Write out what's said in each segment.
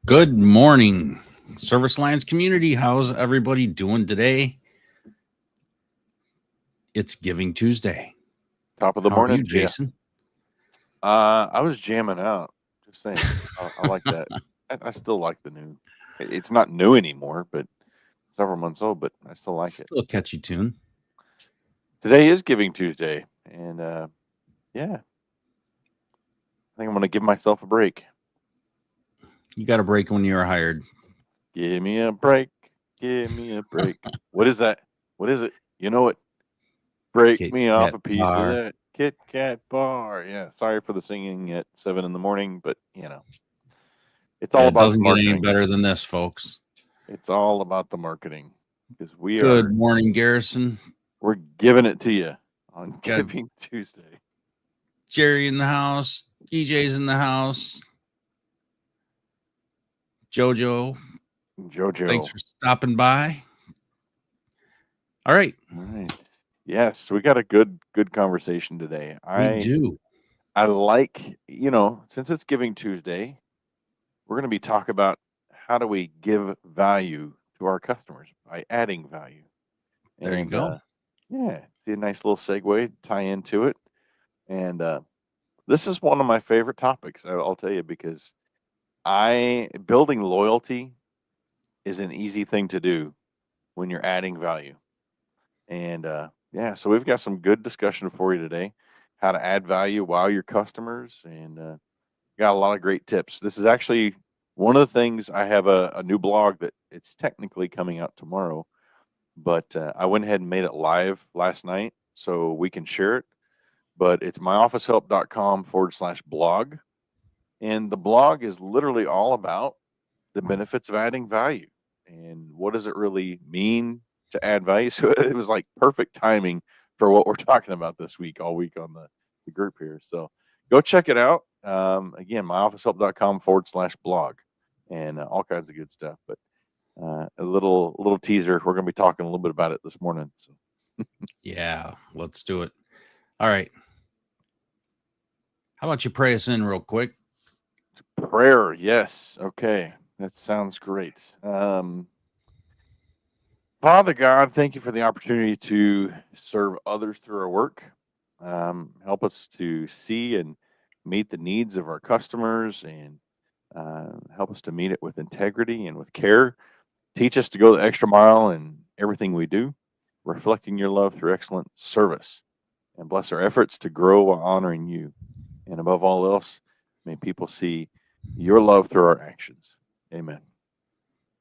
Good morning, Service Lines community. How's everybody doing today? It's Giving Tuesday. Top of the How are morning, you, Jason? I was jamming out. Just saying, I like that. I still like the new. It's not new anymore, but several months old. But I still like it. Still a catchy tune. Today is Giving Tuesday, and yeah, I think I'm gonna give myself a break. You got a break when you're hired. Give me a break. Give me a break. What is that? What is it? You know it. Break Kit me off Kat a piece of bar. that Kit Kat bar. Yeah, sorry for the singing at 7 in the morning, but it's all Yeah, it about the doesn't get any marketing. better than this, folks. It's all about the marketing because Good morning, Garrison. we're giving it to you on Got Giving Tuesday. Jerry in the house. EJ's in the house. Jojo, thanks Jojo. for stopping by. All right, All right. Yes, we got a good conversation today. we do. I like, since it's Giving Tuesday, we're going to be talking about how do we give value to our customers by adding value. There you And go. yeah, see a nice little segue tie into it. And this is one of my favorite topics, I'll tell you, because building loyalty is an easy thing to do when you're adding value. And yeah, so we've got some good discussion for you today, how to add value while your customers, and got a lot of great tips. This is actually one of the things. I have a new blog that it's technically coming out tomorrow, but I went ahead and made it live last night so we can share it. But it's myofficehelp.com/blog. And the blog is literally all about the benefits of adding value and what does it really mean to add value. So it was like perfect timing for what we're talking about this week, all week on the group here. So go check it out. Again, myofficehelp.com/blog and all kinds of good stuff. But a little teaser. We're going to be talking a little bit about it this morning. So Yeah, let's do it. All right. How about you pray us in real quick? prayer, yes. Okay, that sounds great. Father God, thank you for the opportunity to serve others through our work. Help us to see and meet the needs of our customers and help us to meet it with integrity and with care. Teach us to go the extra mile in everything we do, reflecting your love through excellent service. And bless our efforts to grow while honoring you. And above all else, may people see your love through our actions. Amen.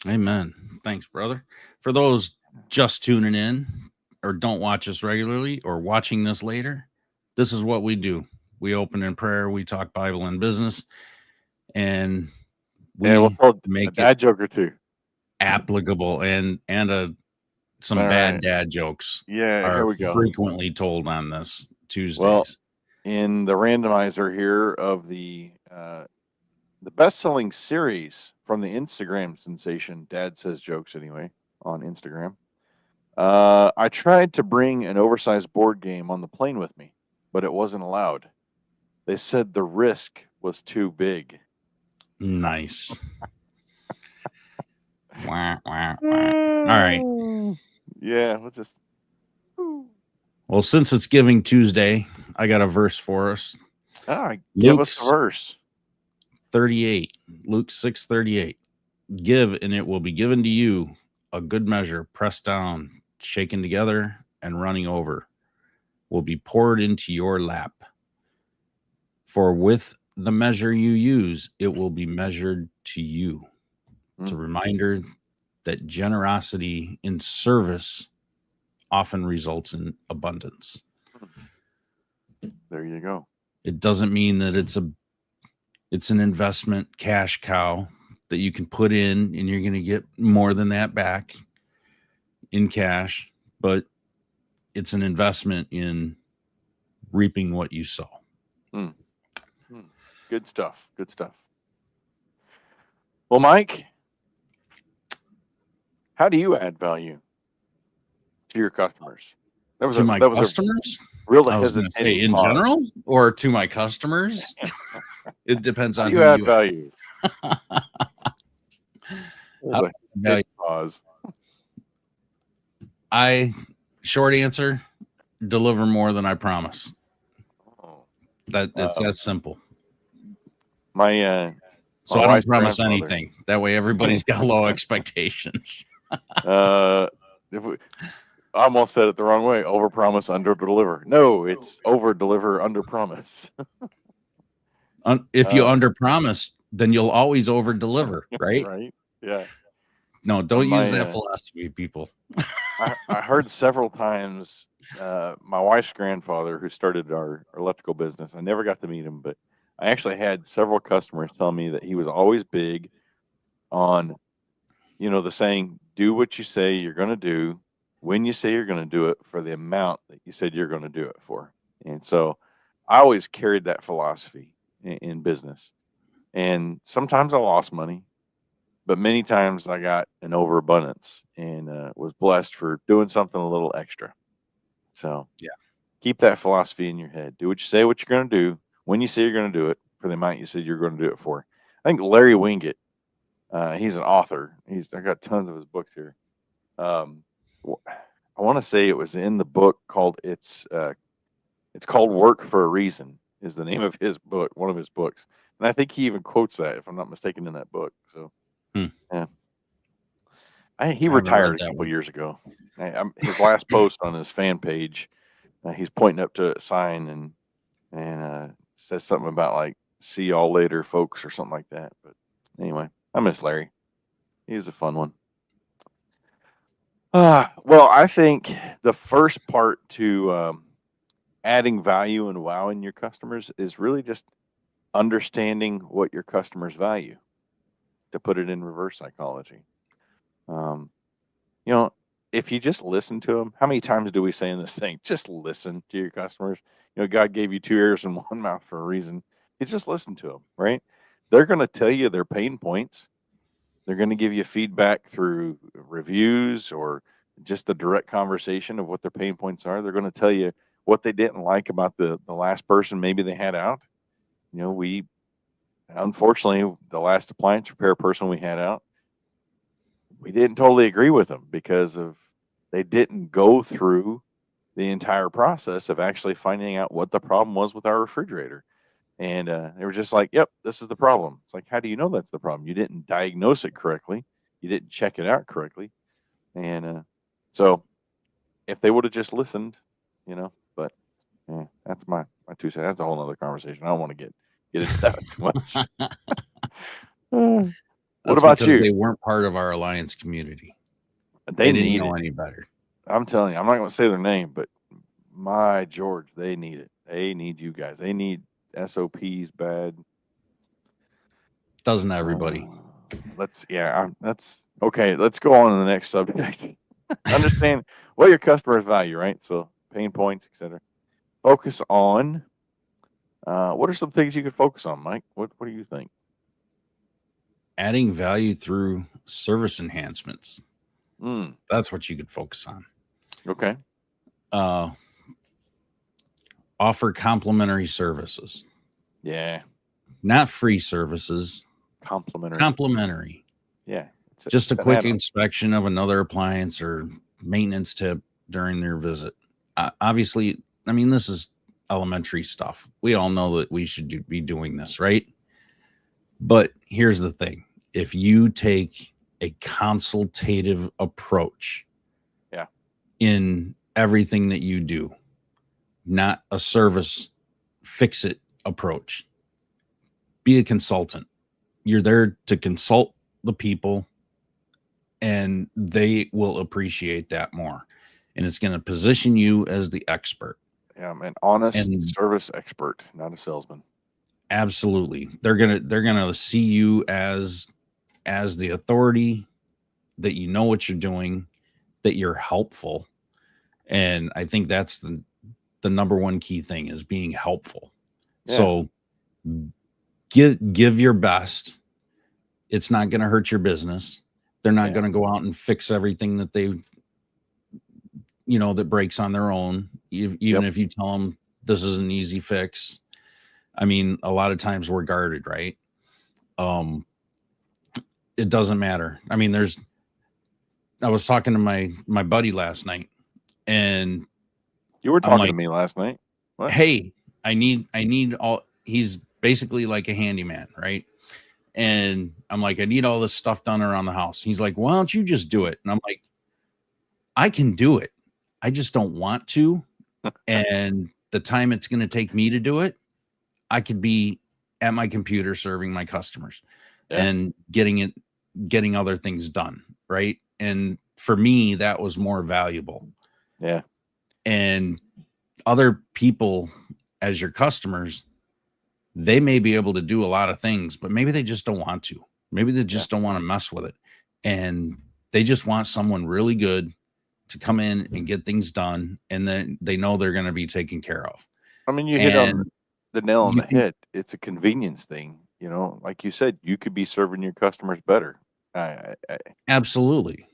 Amen. Thanks, brother. For those just tuning in or don't watch us regularly or watching this later, this is what we do. We open in prayer, we talk Bible and business, and We'll we throw a make it dad joke or two. applicable and some All bad right. dad jokes Yeah, are here we go. frequently told on this Tuesdays. Well, in the randomizer here of the best-selling series from the Instagram sensation, Dad Says Jokes anyway, on Instagram. I tried to bring an oversized board game on the plane with me, but it wasn't allowed. They said the risk was too big. Nice. Wah, wah, wah. All right. Yeah, let's just. Well, since it's Giving Tuesday, I got a verse for us. Give us a verse. 38, Luke 6:38. Give, and it will be given to you, a good measure, pressed down, shaken together, and running over, will be poured into your lap. For with the measure you use, it will be measured to you. It's a reminder that generosity in service often results in abundance. There you go. It doesn't mean that it's an investment cash cow that you can put in and you're going to get more than that back in cash, but it's an investment in reaping what you sow. Good stuff. Good stuff. Well, Mike, how do you add value to your customers? To my customers? Real I was going to say in general or to my customers. It depends on who you add value. There's a big pause. Short answer, deliver more than I promise. Oh. It's that simple. So I don't promise anything. That way everybody's got low expectations. I almost said it the wrong way. Overpromise, under-deliver. No, it's over-deliver, under-promise. If you under-promise, then you'll always over-deliver, right? Right. Yeah. No, don't use that philosophy, people. I heard several times my wife's grandfather, who started our electrical business. I never got to meet him, but I actually had several customers tell me that he was always big on, the saying, do what you say you're going to do when you say you're going to do it for the amount that you said you're going to do it for. And so I always carried that philosophy in business. And sometimes I lost money, but many times I got an overabundance and was blessed for doing something a little extra. So yeah, keep that philosophy in your head. Do what you say what you're going to do when you say you're going to do it for the amount you said you're going to do it for. I think Larry Winget, he's an author. I got tons of his books here. I want to say it was in the book called it's called Work for a Reason is the name of his book, one of his books. And I think he even quotes that, if I'm not mistaken, in that book. So, yeah. He retired a couple years ago. His last post on his fan page, he's pointing up to a sign and says something about like, see y'all later, folks, or something like that. But anyway, I miss Larry. He was a fun one. Well, I think the first part to adding value and wowing your customers is really just understanding what your customers value, to put it in reverse psychology. If you just listen to them, how many times do we say in this thing, just listen to your customers? God gave you 2 ears and 1 mouth for a reason. You just listen to them, right? They're going to tell you their pain points. They're going to give you feedback through reviews or just the direct conversation of what their pain points are. They're going to tell you what they didn't like about the last person maybe they had out. Unfortunately, the last appliance repair person we had out, we didn't totally agree with them because they didn't go through the entire process of actually finding out what the problem was with our refrigerator. And they were just like, yep, this is the problem. It's like, how do you know that's the problem? You didn't diagnose it correctly. You didn't check it out correctly. And so if they would have just listened, but that's my 2 cents. That's a whole other conversation. I don't want to get into that too much. What about you? They weren't part of our Alliance community. They didn't know any better. I'm telling you, I'm not going to say their name, but my George, they need it. They need you guys. They need SOPs bad. Doesn't everybody? That's okay. Let's go on to the next subject. Understand what your customers value, right? So pain points, etc. Focus on. What are some things you could focus on, Mike? What do you think? Adding value through service enhancements. That's what you could focus on. Okay. Offer complimentary services. Yeah. Not free services. Complimentary. Yeah. Just a quick inspection of another appliance or maintenance tip during their visit. Obviously, I mean, this is elementary stuff. We all know that we should be doing this, right? But here's the thing. If you take a consultative approach in everything that you do, not a service fix-it approach, be a consultant. You're there to consult the people, and they will appreciate that more. And it's going to position you as the expert. Yeah, an honest service expert, not a salesman. Absolutely. They're gonna see you as the authority, that you know what you're doing, that you're helpful. And I think that's the number one key thing, is being helpful. Yeah. So give your best. It's not going to hurt your business. They're not going to go out and fix everything that they, that breaks on their own. Even if you tell them this is an easy fix. I mean, a lot of times we're guarded, right? it doesn't matter. I mean, I was talking to my buddy last night, and You were I'm talking to like, me last night. What? hey, I need all. He's basically like a handyman, right? And I'm like, I need all this stuff done around the house. He's like, why don't you just do it? And I'm like, I can do it. I just don't want to. And the time it's going to take me to do it, I could be at my computer serving my customers Yeah. and getting other things done, right? And for me, that was more valuable. Yeah. And other people as your customers, they may be able to do a lot of things, but maybe they just don't want to. Maybe they just don't want to mess with it. And they just want someone really good to come in and get things done, and then they know they're going to be taken care of. I mean, you hit on And the nail on you the can head. It's a convenience thing. You know, like you said, you could be serving your customers better. absolutely.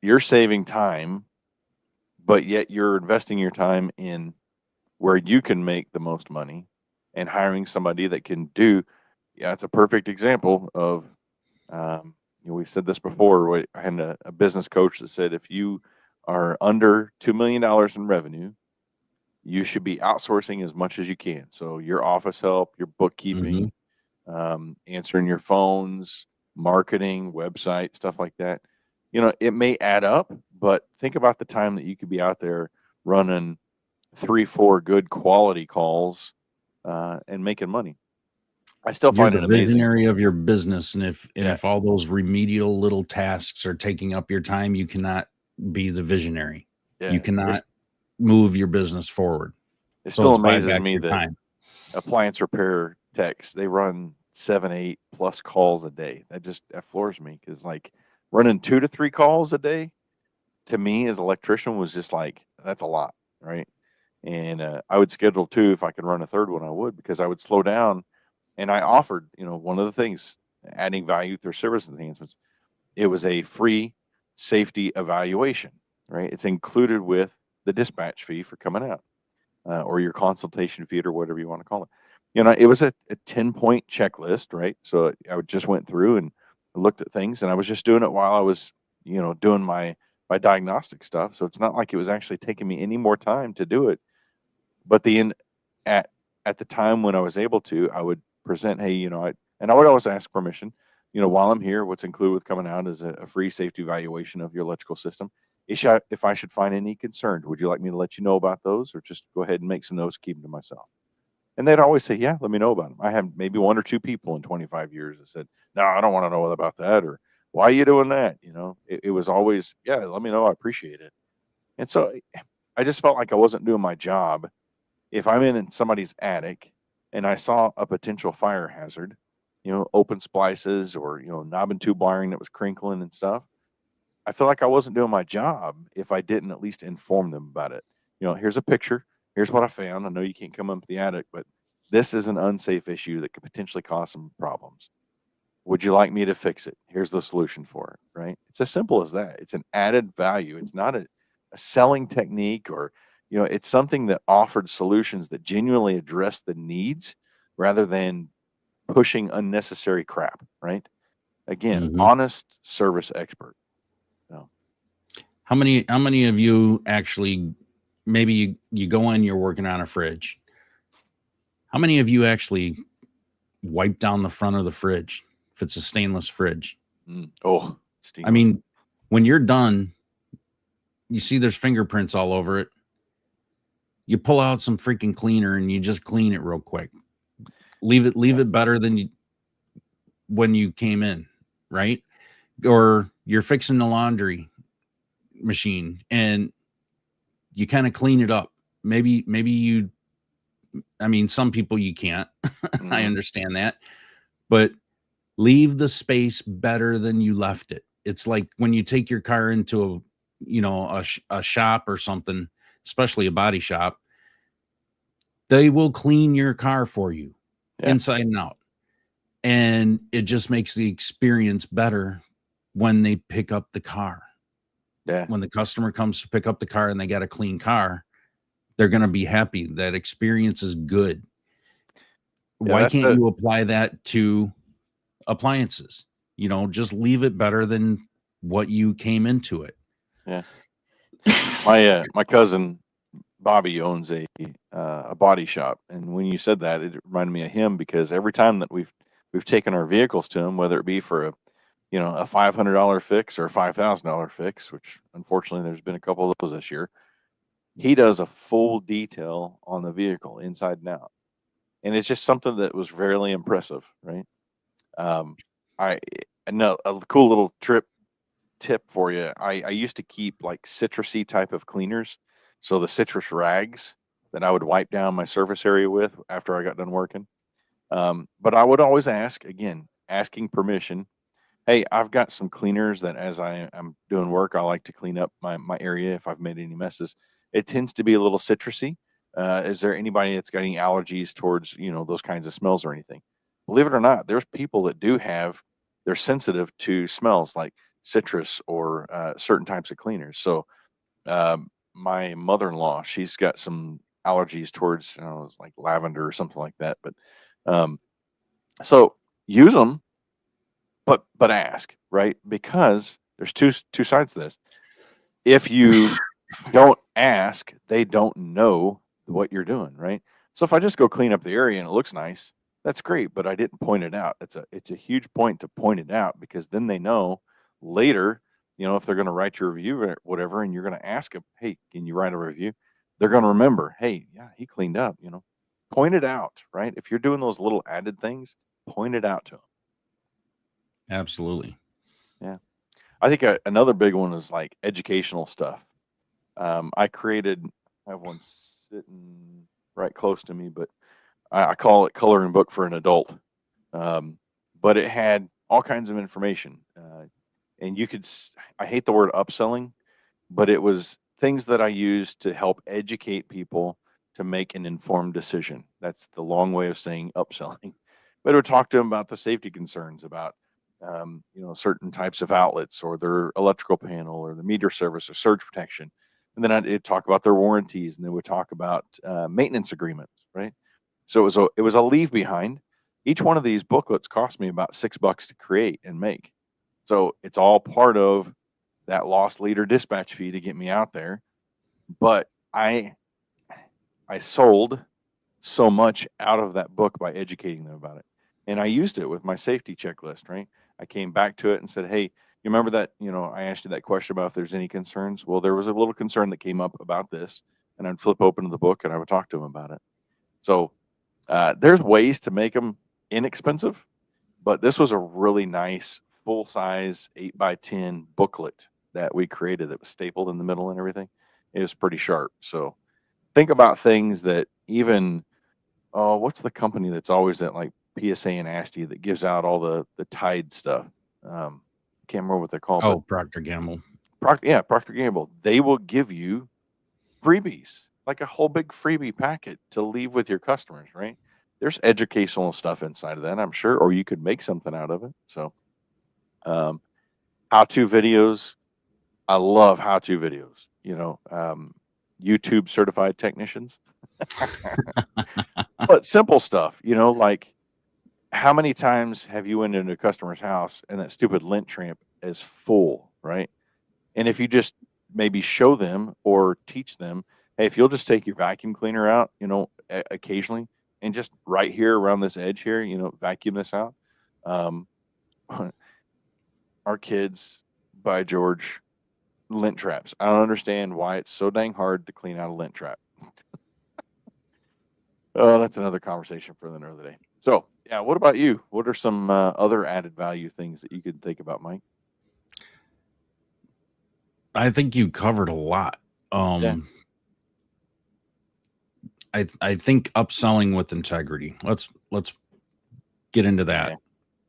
You're saving time, but yet you're investing your time in where you can make the most money and hiring somebody that can do. Yeah, it's a perfect example of, we said this before. I had a business coach that said if you are under $2 million in revenue, you should be outsourcing as much as you can. So your office help, your Mm-hmm. bookkeeping, answering your phones, marketing, website, stuff like that. It may add up, but think about the time that you could be out there running 3, 4 good quality calls and making money. I still You're find the it amazing. visionary of your business, and if Yeah, all those remedial little tasks are taking up your time, you cannot be the visionary. You yeah. cannot move your business forward. It So still it's buy amazes back me your that time. appliance repair techs, they run 7, 8 plus calls a day. That floors me because like running 2 to 3 calls a day to me as an electrician was just like that's a lot, right? And I would schedule 2 if I could run a third one. I would because I would slow down. And I offered, one of the things adding value through service enhancements. It was a free safety evaluation, right? It's included with the dispatch fee for coming out or your consultation fee or whatever you want to call it. It was a 10-point checklist, right? So I just went through and looked at things, and I was just doing it while I was, doing my diagnostic stuff. So it's not like it was actually taking me any more time to do it. But at at the time when I was able to, I would present, hey, and I would always ask permission. While I'm here, what's included with coming out is a free safety evaluation of your electrical system. If I should find any concerns, would you like me to let you know about those, or just go ahead and make some notes, keep them to myself? And they'd always say, yeah, let me know about them. I have maybe 1 or 2 people in 25 years that said, no, I don't want to know about that, or why are you doing that? It was always, yeah, let me know. I appreciate it. And so I just felt like I wasn't doing my job if I'm in somebody's attic and I saw a potential fire hazard, open splices or, knob and tube wiring that was crinkling and stuff. I feel like I wasn't doing my job if I didn't at least inform them about it. Here's a picture. Here's what I found. I know you can't come up the attic, but this is an unsafe issue that could potentially cause some problems. Would you like me to fix it? Here's the solution for it, right? It's as simple as that. It's an added value. It's not a selling technique or, it's something that offered solutions that genuinely address the needs rather than pushing unnecessary crap, right? Again, Mm-hmm. honest service expert. So, How many of you actually, maybe you go in, you're working on a fridge. How many of you actually wipe down the front of the fridge if it's a stainless fridge? oh, I stainless. mean, when you're done, you see there's fingerprints all over it. You pull out some freaking cleaner and you just clean it real quick. Leave it better than when you came in, right? Or you're fixing the laundry machine and you kind of clean it up. Maybe you, I mean, some people you can't. I understand that. But leave the space better than you left it. It's like when you take your car into a shop or something, especially a body shop, they will clean your car for you inside and out. And it just makes the experience better when they pick up the car. Yeah. When the customer comes to pick up the car and they got a clean car, they're going to be happy. That experience is good. Yeah, Why can't you apply that to appliances? Just leave it better than what you came into it. Yeah. My cousin Bobby owns a body shop, and when you said that, it reminded me of him because every time that we've taken our vehicles to him, whether it be for a $500 fix or a $5,000 fix, which unfortunately there's been a couple of those this year, he does a full detail on the vehicle inside and out, and it's just something that was very impressive, right? Um, I know a cool little tip for you. I used to keep like citrusy type of cleaners, so the citrus rags that I would wipe down my surface area with after I got done working. But I would always ask, again, asking permission. Hey, I've got some cleaners that as I'm doing work, I like to clean up my area if I've made any messes. It tends to be a little citrusy. Is there anybody that's got any allergies towards, those kinds of smells or anything? Believe it or not, there's people that do have, they're sensitive to smells like citrus or certain types of cleaners. So my mother-in-law, she's got some allergies towards, it's like lavender or something like that. But um, so use them, but ask, right? Because there's two sides to this. If you don't ask, they don't know what you're doing, right? So if I just go clean up the area and it looks nice, that's great, but I didn't point it out. It's a huge point to point it out because then they know later, if they're going to write your review or whatever, and you're going to ask them, hey, can you write a review? They're going to remember, hey, yeah, he cleaned up, point it out, right? If you're doing those little added things, point it out to them. Absolutely. Yeah. I think another big one is like educational stuff. I have one sitting right close to me, but I call it coloring book for an adult. But it had all kinds of information. And I hate the word upselling, but it was things that I used to help educate people to make an informed decision. That's the long way of saying upselling. But it would talk to them about the safety concerns about, certain types of outlets or their electrical panel or the meter service or surge protection. And then it'd talk about their warranties, and they would talk about maintenance agreements, right? So it was a leave behind. Each one of these booklets cost me about $6 to create and make. So it's all part of that lost leader dispatch fee to get me out there. But I sold so much out of that book by educating them about it. And I used it with my safety checklist, right? I came back to it and said, hey, you remember that, I asked you that question about if there's any concerns? Well, there was a little concern that came up about this, and I'd flip open the book and I would talk to them about it. So there's ways to make them inexpensive, but this was a really nice full-size 8x10 booklet that we created that was stapled in the middle and everything. It was pretty sharp. So think about things that even, what's the company that's always at like PSA and ASTI that gives out all the Tide stuff? I can't remember what they're called. Oh, Procter Gamble. Procter Gamble. They will give you freebies, like a whole big freebie packet to leave with your customers, right? There's educational stuff inside of that, I'm sure, or you could make something out of it. So, how-to videos. I love how-to videos. YouTube certified technicians. But simple stuff, like how many times have you went into a customer's house and that stupid lint tramp is full, right? And if you just maybe show them or teach them, hey, if you'll just take your vacuum cleaner out, occasionally, and just right here around this edge here, vacuum this out. Our kids, by George, lint traps. I don't understand why it's so dang hard to clean out a lint trap. Oh, that's another conversation for another day. So, yeah, what about you? What are some other added value things that you could think about, Mike? I think you covered a lot. Yeah. I think upselling with integrity. Let's get into that.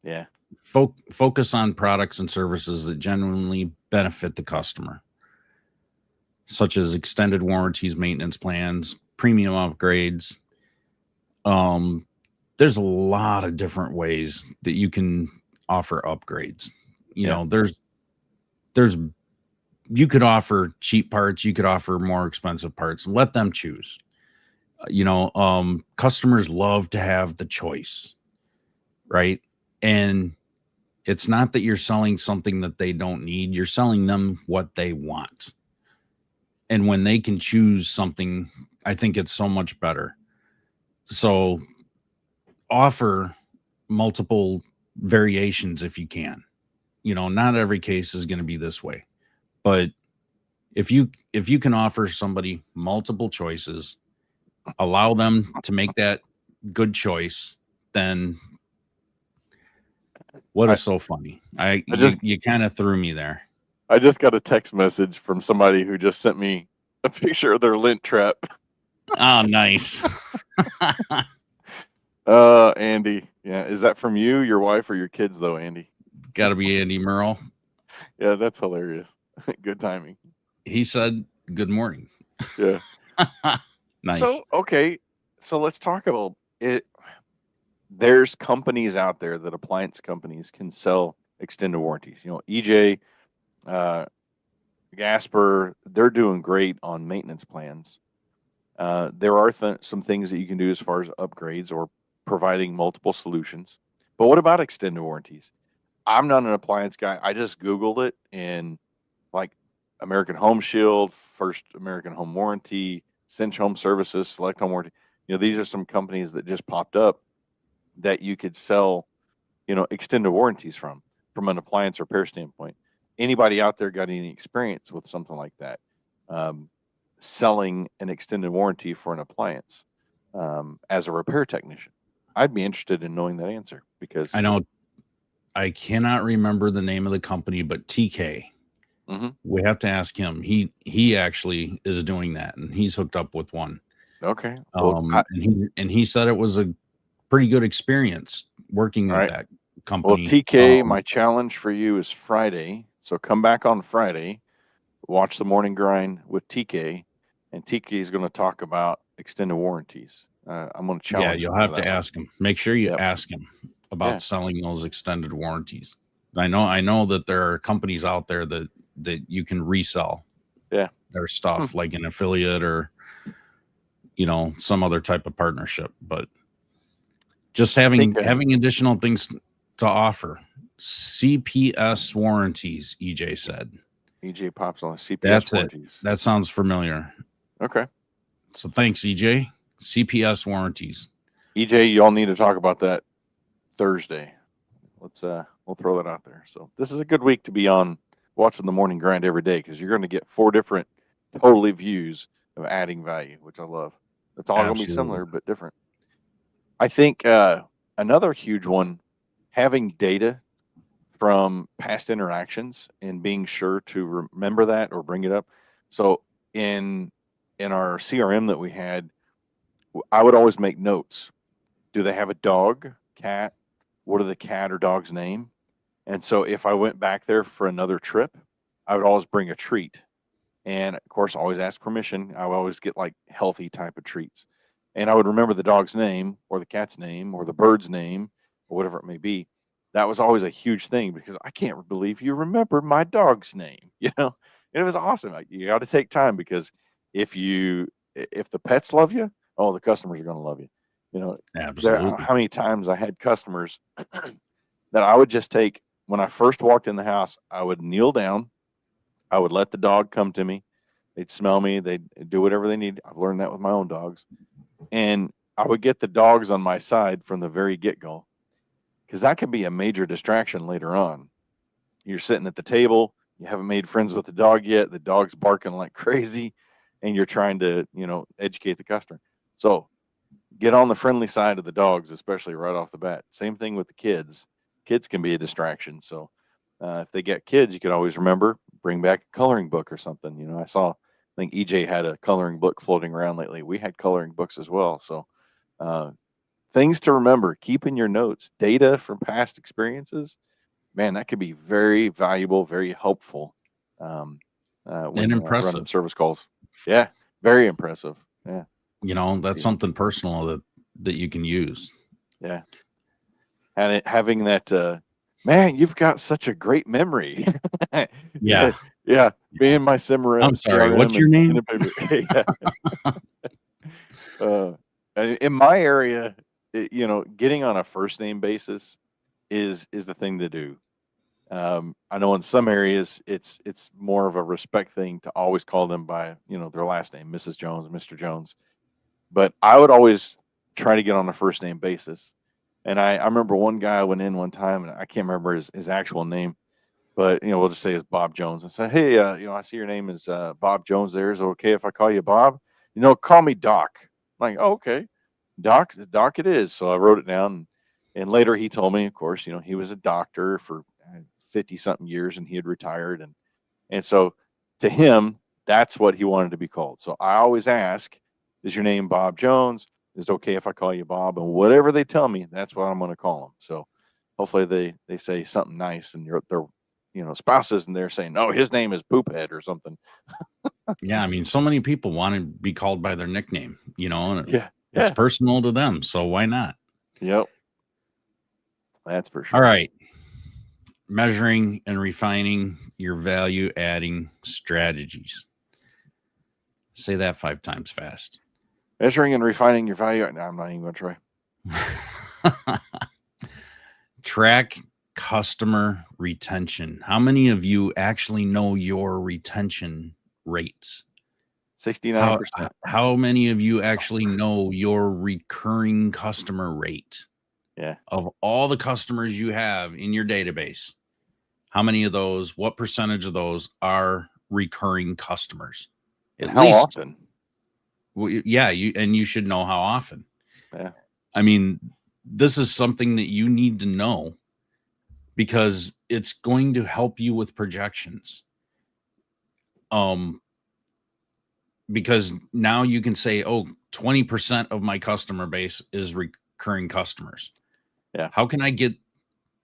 Yeah. Focus on products and services that genuinely benefit the customer, such as extended warranties, maintenance plans, premium upgrades. There's a lot of different ways that you can offer upgrades. There's you could offer cheap parts, you could offer more expensive parts. Let them choose. Customers love to have the choice, right? And It's not that you're selling something that they don't need. You're selling them what they want. And when they can choose something, I think it's so much better. So offer multiple variations if you can. Not every case is going to be this way, but if you can offer somebody multiple choices, allow them to make that good choice, then what is so funny? You kind of threw me there. I just got a text message from somebody who just sent me a picture of their lint trap. Oh, nice. Andy. Yeah. Is that from you, your wife, or your kids though, Andy? Got to be Andy Merle. Yeah, that's hilarious. Good timing. He said, "Good morning." Yeah. Nice. So, okay. So let's talk about it. There's companies out there that appliance companies can sell extended warranties. EJ, Gasper, they're doing great on maintenance plans. There are some things that you can do as far as upgrades or providing multiple solutions. But what about extended warranties? I'm not an appliance guy. I just Googled it, and like American Home Shield, First American Home Warranty, Cinch Home Services, Select Home Warranty. These are some companies that just popped up that you could sell, extended warranties from an appliance repair standpoint. Anybody out there got any experience with something like that? Selling an extended warranty for an appliance as a repair technician? I'd be interested in knowing that answer because I know I cannot remember the name of the company, but TK. Mm-hmm. We have to ask him. He actually is doing that, and he's hooked up with one. Okay. Well, and he said it was a pretty good experience working with that company. Well, TK, my challenge for you is Friday. So come back on Friday, watch the morning grind with TK, and TK is going to talk about extended warranties. I'm going to challenge. Yeah, you'll have to ask him. Make sure you ask him about Yeah. selling those extended warranties. I know that there are companies out there that you can resell their stuff, like an affiliate or some other type of partnership. But just having additional things to offer. CPS warranties, EJ said. EJ pops on CPS That's warranties. It. That sounds familiar. Okay. So thanks, EJ. CPS warranties. EJ, y'all need to talk about that Thursday. Let's we'll throw that out there. So this is a good week to be on watching the morning grind every day, because you're going to get 4 different totally views of adding value, which I love. It's all going to be similar but different. I think another huge one, having data from past interactions and being sure to remember that or bring it up. So in our CRM that we had, I would always make notes. Do they have a dog, cat? What are the cat or dog's name? And so if I went back there for another trip, I would always bring a treat. And of course, always ask permission. I would always get like healthy type of treats. And I would remember the dog's name or the cat's name or the bird's name or whatever it may be. That was always a huge thing, because I can't believe you remember my dog's name, And it was awesome. You got to take time, because if the pets love you, the customers are going to love you. Absolutely. How many times I had customers that I would just take, when I first walked in the house, I would kneel down. I would let the dog come to me. They'd smell me. They'd do whatever they need. I've learned that with my own dogs. And I would get the dogs on my side from the very get-go, because that could be a major distraction later on. You're sitting at the table. You haven't made friends with the dog yet. The dog's barking like crazy, and you're trying to, educate the customer. So get on the friendly side of the dogs, especially right off the bat. Same thing with the kids. Kids can be a distraction. So if they get kids, you can always remember, bring back a coloring book or something. I think EJ had a coloring book floating around lately. We had coloring books as well. So things to remember, keep in your notes, data from past experiences. Man, that could be very valuable, very helpful. And impressive. Running service calls. Yeah, very impressive. Yeah. That's something personal that you can use. Yeah. And having that, man, you've got such a great memory. Yeah. Yeah. Me and my CRM. I'm sorry. What's your name? In my area, getting on a first name basis is the thing to do. I know in some areas it's more of a respect thing to always call them by, their last name, Mrs. Jones, Mr. Jones. But I would always try to get on a first name basis. And I remember one guy went in one time, and I can't remember his actual name, but we'll just say it's Bob Jones, and say, "Hey, I see your name is Bob Jones. There, is it okay if I call you Bob? Call me Doc." I'm like, "Oh, okay, Doc, it is." So I wrote it down, and later he told me, of course, he was a doctor for 50 something years, and he had retired, and so to him, that's what he wanted to be called. So I always ask, "Is your name Bob Jones? Is it okay if I call you Bob?" And whatever they tell me, that's what I'm going to call them. So hopefully they say something nice, and their spouse isn't there saying, "No, his name is Poophead" or something. Yeah, I mean, so many people want to be called by their nickname, and Yeah, it's yeah, personal to them. So why not? yep, that's for All sure. right. Measuring and refining your value adding strategies. Say that 5 times fast. Measuring and refining your value. No, I'm not even going to try. Track customer retention. How many of you actually know your retention rates? 69%. How many of you actually know your recurring customer rate Yeah. of all the customers you have in your database? How many of those, what percentage of those are recurring customers? And At how least, often? yeah, you should know how often. Yeah. I mean, this is something that you need to know because it's going to help you with projections. Because now you can say, oh, 20% of my customer base is recurring customers. Yeah. How can I get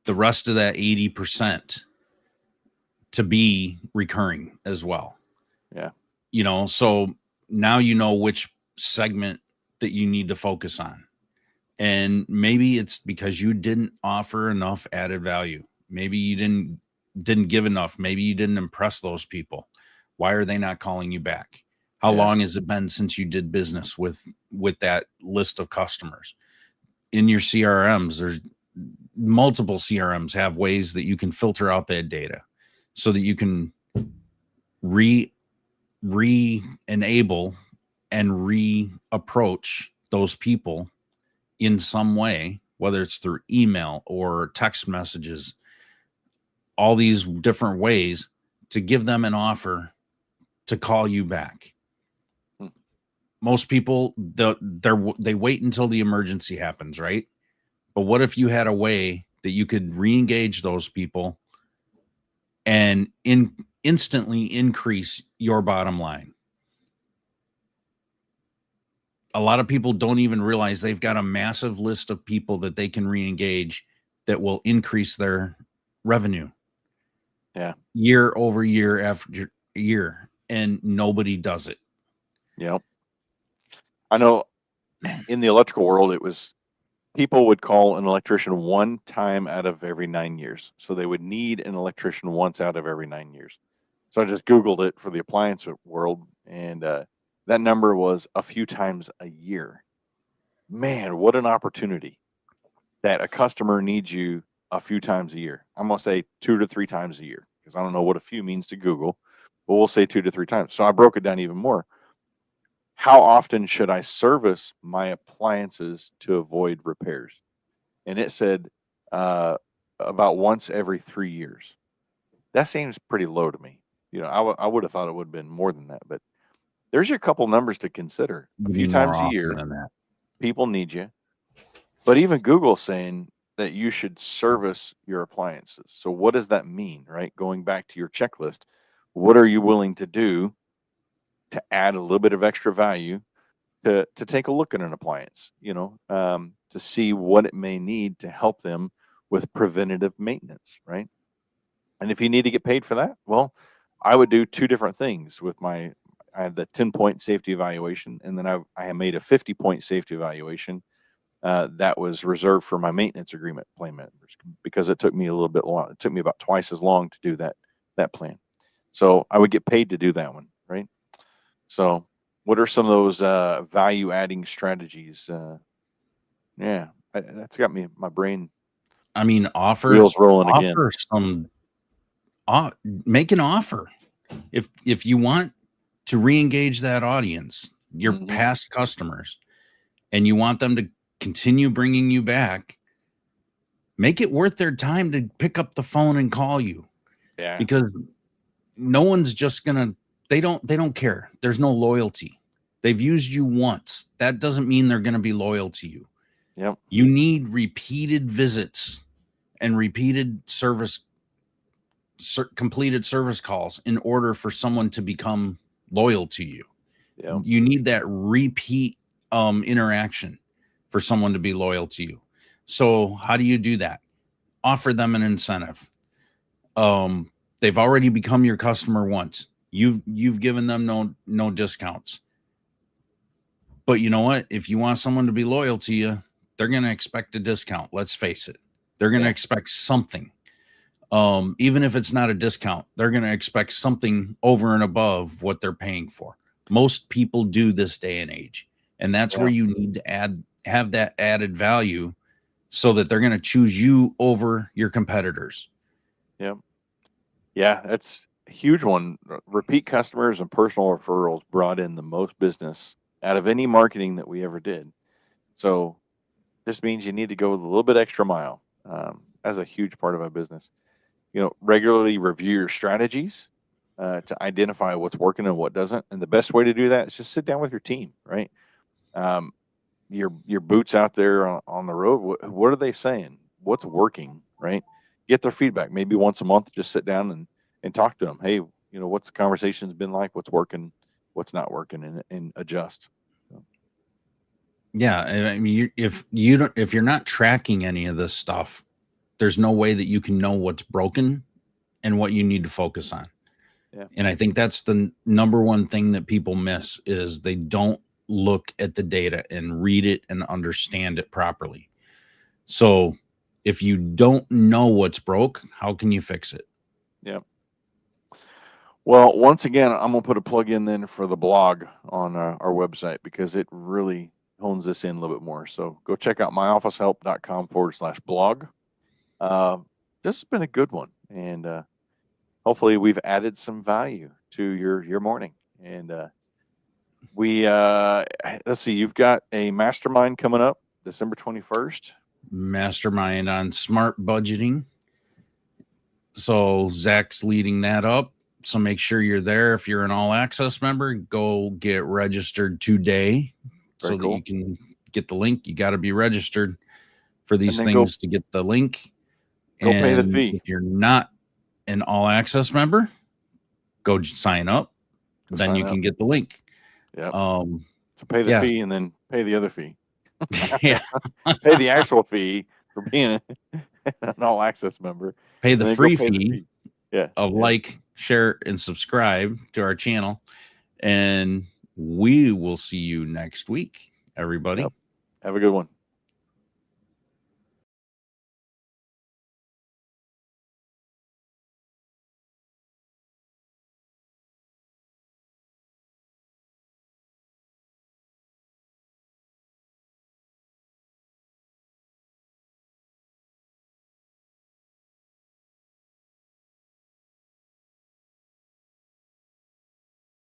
the rest of that 80% to be recurring as well? Yeah. So now you know which segment that you need to focus on. And maybe it's because you didn't offer enough added value. Maybe you didn't give enough. Maybe you didn't impress those people. Why are they not calling you back? How Yeah. long has it been since you did business with that list of customers? In your CRMs, there's multiple CRMs have ways that you can filter out that data so that you can re-enable and re-approach those people in some way, whether it's through email or text messages, all these different ways to give them an offer to call you back. Hmm. Most people, they wait until the emergency happens, right? But what if you had a way that you could re-engage those people and instantly increase your bottom line? A lot of people don't even realize they've got a massive list of people that they can re-engage that will increase their revenue. Yeah. Year over year after year, and nobody does it. Yep. I know in the electrical world, it was people would call an electrician one time out of every 9 years. So they would need an electrician once out of every 9 years. So I just Googled it for the appliance world, and that number was a few times a year. Man, what an opportunity that a customer needs you a few times a year. I'm going to say 2 to 3 times a year because I don't know what a few means to Google, but we'll say 2 to 3 times. So I broke it down even more. How often should I service my appliances to avoid repairs? And it said about once every 3 years. That seems pretty low to me. I would have thought it would have been more than that, but there's your couple numbers to consider. A You few need more times a often year, than that. people need you. But even Google's saying that you should service your appliances. So what does that mean, right? Going back to your checklist, what are you willing to do to add a little bit of extra value to take a look at an appliance, to see what it may need to help them with preventative maintenance, right? And if you need to get paid for that, well, I would do 2 different things with I had the 10-point safety evaluation, and then I had made a 50-point safety evaluation that was reserved for my maintenance agreement plan members because it took me a little bit long. It took me about twice as long to do that plan. So I would get paid to do that one, right? So what are some of those value adding strategies? Yeah, that's got my brain I mean, offer wheels rolling again. some make an offer. If you want to re-engage that audience, your past customers, and you want them to continue bringing you back, make it worth their time to pick up the phone and call you. Yeah. Because no one's just gonna, they don't care. There's no loyalty. They've used you once. That doesn't mean they're gonna be loyal to you. Yep. You need repeated visits and repeated completed service calls in order for someone to become loyal to you. Yep. You need that repeat interaction for someone to be loyal to you. So how do you do that? Offer them an incentive. They've already become your customer once. You've given them no discounts. But you know what? If you want someone to be loyal to you, they're going to expect a discount. Let's face it. They're going to expect something. Even if it's not a discount, they're going to expect something over and above what they're paying for. Most people do this day and age. And that's where you need to have that added value so that they're going to choose you over your competitors. Yep. Yeah, that's a huge one. Repeat customers and personal referrals brought in the most business out of any marketing that we ever did. So this means you need to go with a little bit extra mile. As a huge part of our business. Regularly review your strategies to identify what's working and what doesn't. And the best way to do that is just sit down with your team, right? Your boots out there on the road. What are they saying? What's working, right? Get their feedback. Maybe once a month, just sit down and talk to them. Hey, what's the conversation's been like? What's working? What's not working? And adjust. Yeah, and I mean, if you're not tracking any of this stuff, there's no way that you can know what's broken and what you need to focus on. Yeah. And I think that's the number one thing that people miss is they don't look at the data and read it and understand it properly. So if you don't know what's broke, how can you fix it? Yeah. Well, once again, I'm going to put a plug in then for the blog on our website because it really hones this in a little bit more. So go check out myofficehelp.com/blog. This has been a good one. And hopefully we've added some value to your morning. And we, let's see, you've got a mastermind coming up December 21st. Mastermind on smart budgeting. So Zach's leading that up. So make sure you're there. If you're an all access member, go get registered today. Very cool. That you can get the link. You got to be registered for these things to get the link. Go pay the fee. If you're not an all access member, go sign up. Then you can get the link. Yeah. So pay the fee and then pay the other fee. Pay the actual fee for being an all access member. Pay the free fee. Like, share, and subscribe to our channel. And we will see you next week, everybody. Have a good one.